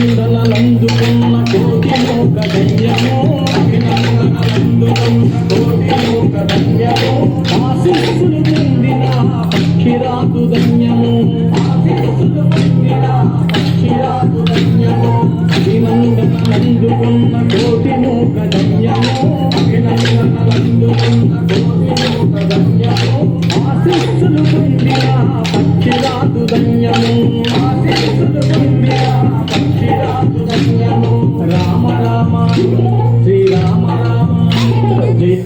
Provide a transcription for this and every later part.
అభినందనలందుకున్న కోటి లోక ధన్యము అభినందనలందుకున్న కోటి లోక ధన్యము ఆశీస్సులు పొందిన పక్షిరాజు ధన్యము ఆశీస్సులు పొందిన పక్షిరాజు ధన్యము అభినందనలందుకున్న కోటి లోక ధన్యము అభినందనలందుకున్న కోటి లోక ధన్యము ఆశీస్సులు పొందిన పక్షిరాజు ధన్యము ఆశీస్సులు పొందిన రామ రామ శ్రీరామ రామ జయ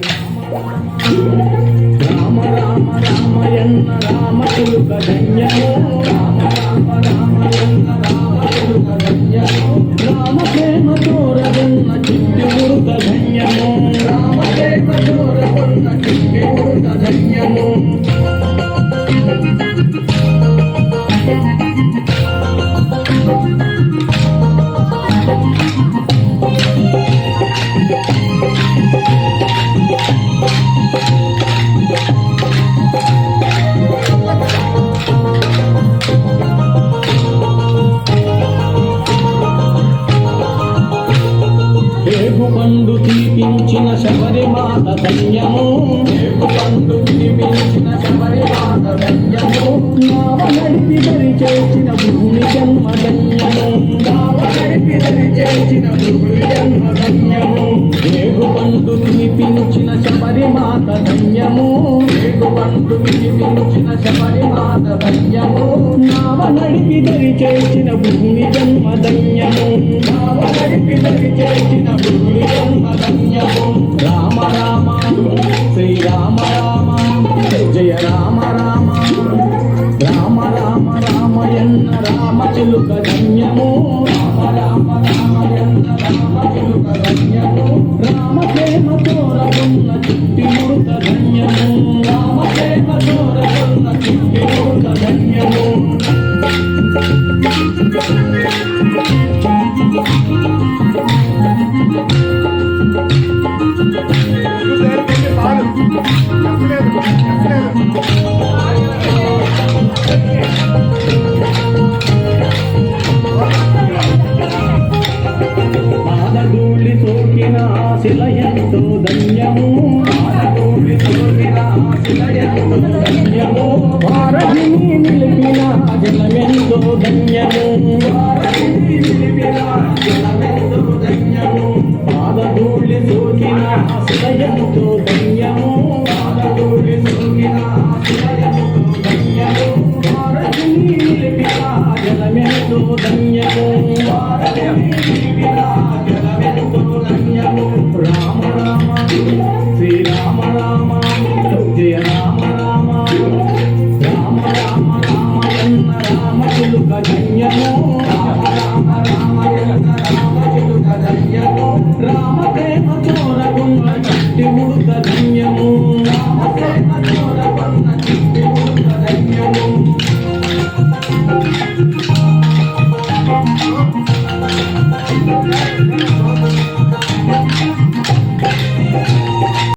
రామ రామ రామయన్న రామకులుక ధన్యము రామ రామ రామయన్న రామకులుక ధన్యము రామ ప్రేమ తోరగన్న చిట్టి మురుక ధన్యము రామ ప్రేమ తోరగన్న చిట్టి మురుక ధన్యము పండు తీపించిన శబరిమాత ధన్యము పండు తీపించిన శబరిమాత ధన్యము నావనడిపి దరి చేసిన భూమి జన్మ ధన్యము నావనడిపి దరి చేసిన భూమి జన్మ ధన్యము పండు తీపించిన శబరిమాత ధన్యము పండు తీపించిన శబరిమాత ధన్యము నావనడిపి దరి చేసిన భూమి జన్మ ధన్యము నావనడిపి దరి చేసిన భూమి రామ రామ శ్రీరామ రామ జయ రామ రామ రామ రామ రామయన్న రామ చిలుక ధన్యము రామ రామ రామయన్న రామ చిలుక ధన్యము రామ ప్రేమ తోరగున్న చిట్టి మురుక ధన్యము రామ ప్రేమ తోరగున్న చిట్టి మురుక ధన్యము పాదధూళి సోకిన శిలయంతో ధన్యము పాదధూళి సోకిన శిలయంతో ధన్యము వారధిని నిలిపిన జలమెంతో ధన్యము వారధిని నిలిపిన